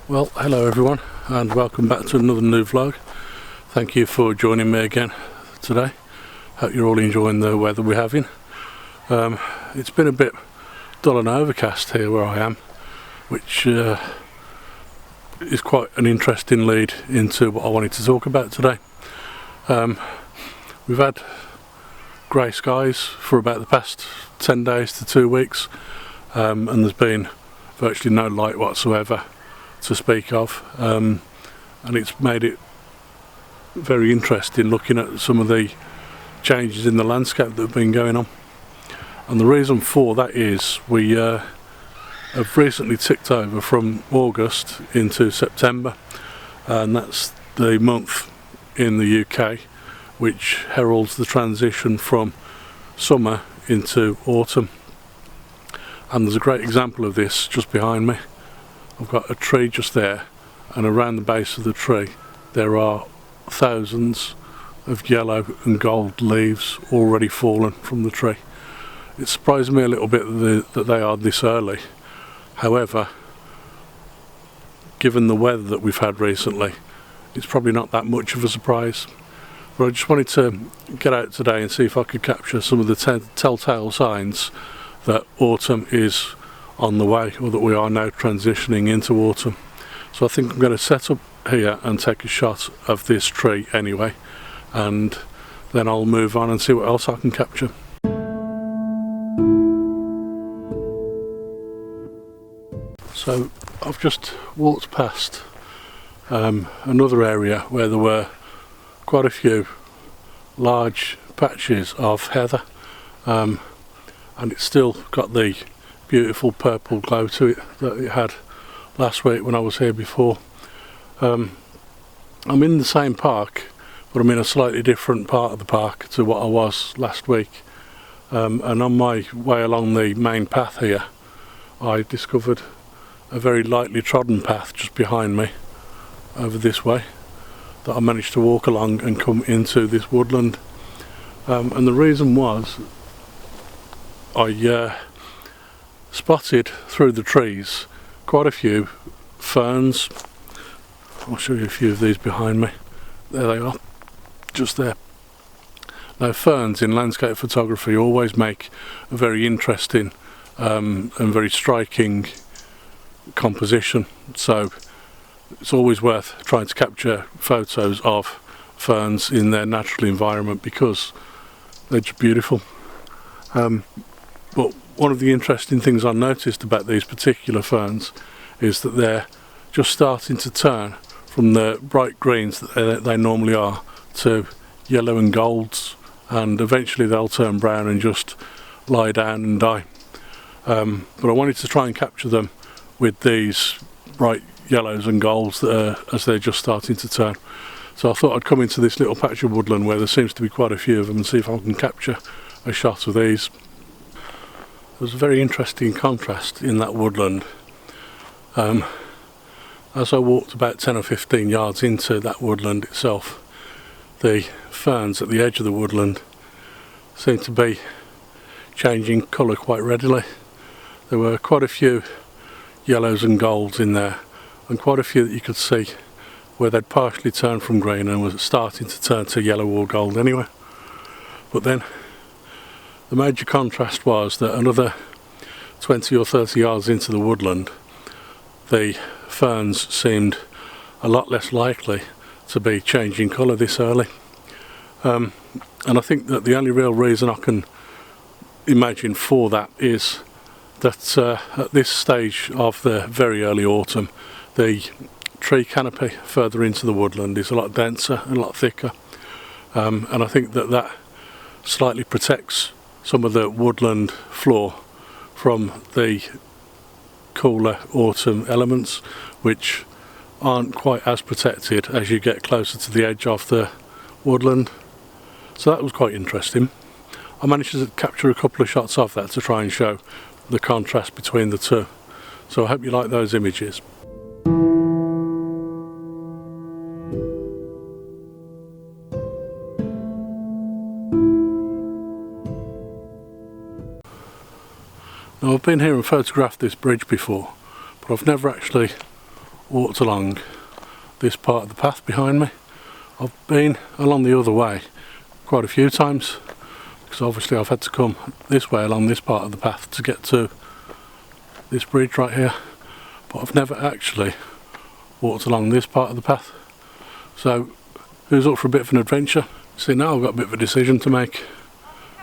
Well, hello everyone and welcome back to another new vlog. Thank you for joining me again today. Hope you're all enjoying the weather we're having. It's been a bit dull and overcast here where I am, which is quite an interesting lead into what I wanted to talk about today. We've had grey skies for about the past 10 days to 2 weeks, and there's been virtually no light whatsoever to speak of, and it's made it very interesting looking at some of the changes in the landscape that have been going on. And the reason for that is we have recently ticked over from August into September, and that's the month in the UK which heralds the transition from summer into autumn. And there's a great example of this just behind me. I've got a tree just there, and around the base of the tree there are thousands of yellow and gold leaves already fallen from the tree. It surprised me a little bit that they are this early. However, given the weather that we've had recently, it's probably not that much of a surprise. But I just wanted to get out today and see if I could capture some of the telltale signs that autumn is on the way, or that we are now transitioning into autumn. So I think I'm going to set up here and take a shot of this tree anyway, and then I'll move on and see what else I can capture. So I've just walked past another area where there were quite a few large patches of heather, and it's still got the beautiful purple glow to it that it had last week when I was here before. I'm in the same park, but I'm in a slightly different part of the park to what I was last week, and on my way along the main path here I discovered a very lightly trodden path just behind me over this way that I managed to walk along and come into this woodland, and the reason was I spotted through the trees quite a few ferns. I'll show you a few of these behind me. There they are, just there. Now, ferns in landscape photography always make a very interesting and very striking composition, so it's always worth trying to capture photos of ferns in their natural environment because they're just beautiful. But one of the interesting things I noticed about these particular ferns is that they're just starting to turn from the bright greens that they normally are to yellow and golds, and eventually they'll turn brown and just lie down and die. But I wanted to try and capture them with these bright yellows and golds as they're just starting to turn. So I thought I'd come into this little patch of woodland where there seems to be quite a few of them and see if I can capture a shot of these. There's a very interesting contrast in that woodland. As I walked about 10 or 15 yards into that woodland itself, the ferns at the edge of the woodland seemed to be changing colour quite readily. There were quite a few yellows and golds in there, and quite a few that you could see where they'd partially turned from green and was starting to turn to yellow or gold anyway. But then the major contrast was that another 20 or 30 yards into the woodland, the ferns seemed a lot less likely to be changing colour this early. And I think that the only real reason I can imagine for that is that at this stage of the very early autumn, the tree canopy further into the woodland is a lot denser and a lot thicker, and I think that slightly protects some of the woodland floor from the cooler autumn elements, which aren't quite as protected as you get closer to the edge of the woodland. So that was quite interesting. I managed to capture a couple of shots of that to try and show the contrast between the two. So I hope you like those images. Now, I've been here and photographed this bridge before, but I've never actually walked along this part of the path behind me. I've been along the other way quite a few times, because obviously I've had to come this way along this part of the path to get to this bridge right here, but I've never actually walked along this part of the path. So who's up for a bit of an adventure? See, now I've got a bit of a decision to make.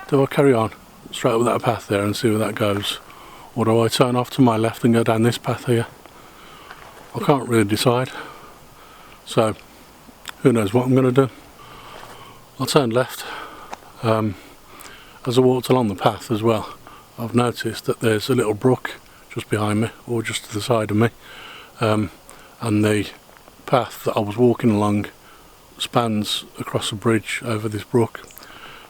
Do I carry on straight up that path there and see where that goes, or do I turn off to my left and go down this path here? I can't really decide, so who knows what I'm going to do. I'll turn left. As I walked along the path as well, I've noticed that there's a little brook just behind me, or just to the side of me, and the path that I was walking along spans across a bridge over this brook.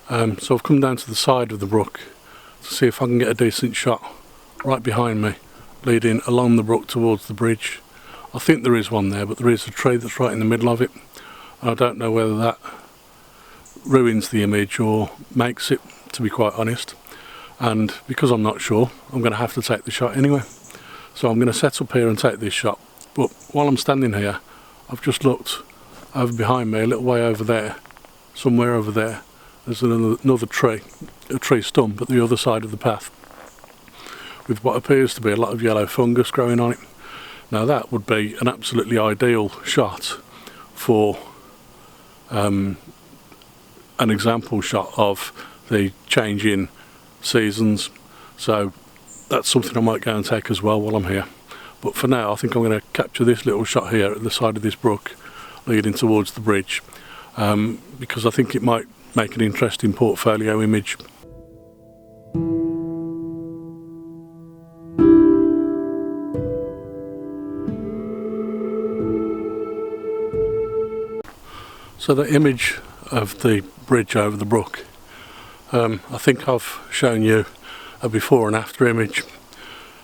So I've come down to the side of the brook to see if I can get a decent shot right behind me, leading along the brook towards the bridge. I think there is one there, but there is a tree that's right in the middle of it, and I don't know whether that ruins the image or makes it, to be quite honest. And because I'm not sure, I'm going to have to take the shot anyway. So I'm going to set up here and take this shot. But while I'm standing here, I've just looked over behind me, a little way over there, somewhere over there, there's another tree, a tree stump at the other side of the path, with what appears to be a lot of yellow fungus growing on it. Now that would be an absolutely ideal shot for an example shot of the change in seasons, so that's something I might go and take as well while I'm here. But for now I think I'm going to capture this little shot here at the side of this brook leading towards the bridge, because I think it might make an interesting portfolio image. So the image of the bridge over the brook, I think I've shown you a before and after image,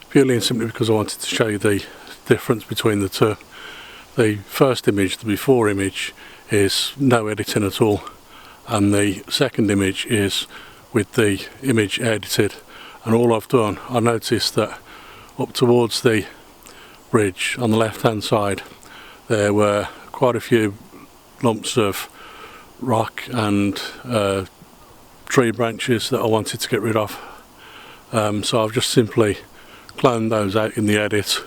purely and simply because I wanted to show you the difference between the two. The first image, the before image, is no editing at all, and the second image is with the image edited. And all I've done, I noticed that up towards the bridge on the left hand side there were quite a few lumps of rock and tree branches that I wanted to get rid of, so I've just simply cloned those out in the edit,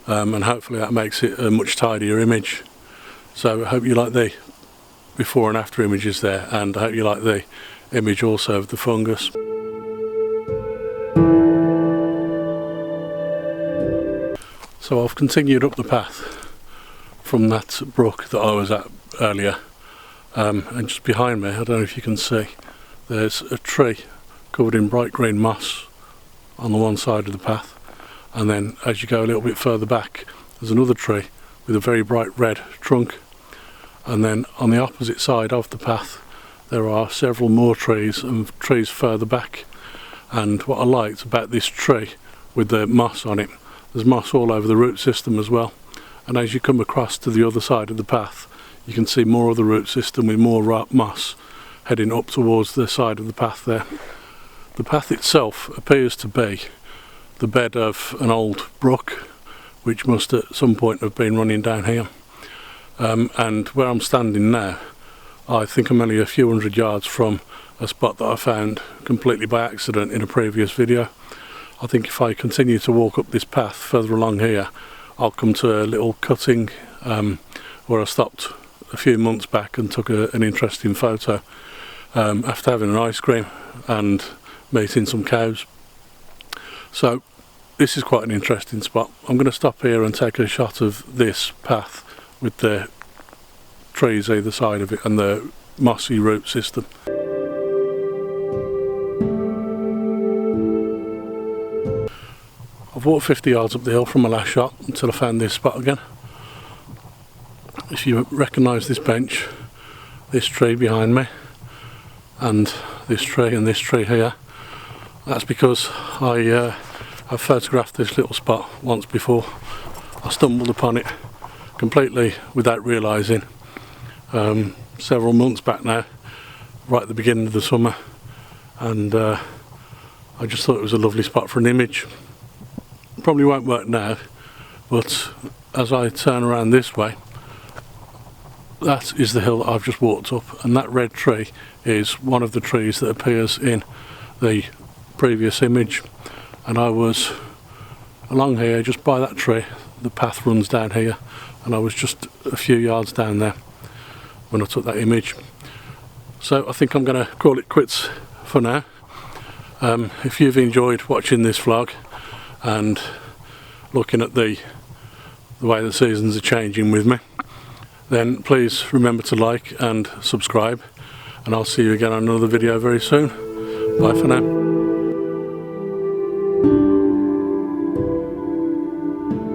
and hopefully that makes it a much tidier image. So I hope you like the before and after images there, and I hope you like the image also of the fungus. So I've continued up the path from that brook that I was at earlier, and just behind me, I don't know if you can see, there's a tree covered in bright green moss on the one side of the path, and then as you go a little bit further back there's another tree with a very bright red trunk, and then on the opposite side of the path there are several more trees and trees further back. And what I liked about this tree with the moss on it, there's moss all over the root system as well, and as you come across to the other side of the path you can see more of the root system with more moss heading up towards the side of the path there. The path itself appears to be the bed of an old brook which must at some point have been running down here, and where I'm standing now I think I'm only a few hundred yards from a spot that I found completely by accident in a previous video. I think if I continue to walk up this path further along here I'll come to a little cutting where I stopped a few months back and took an interesting photo after having an ice cream and meeting some cows. So this is quite an interesting spot. I'm going to stop here and take a shot of this path with the trees either side of it and the mossy root system. I've walked 50 yards up the hill from my last shot until I found this spot again. If you recognise this bench, this tree behind me, and this tree here, that's because I've photographed this little spot once before. I stumbled upon it completely without realising several months back now, right at the beginning of the summer, and I just thought it was a lovely spot for an image. Probably won't work now, but as I turn around this way, that is the hill that I've just walked up, and that red tree is one of the trees that appears in the previous image. And I was along here just by that tree, the path runs down here, and I was just a few yards down there when I took that image. So I think I'm going to call it quits for now. If you've enjoyed watching this vlog and looking at the way the seasons are changing with me, then please remember to like and subscribe, and I'll see you again on another video very soon. Bye for now.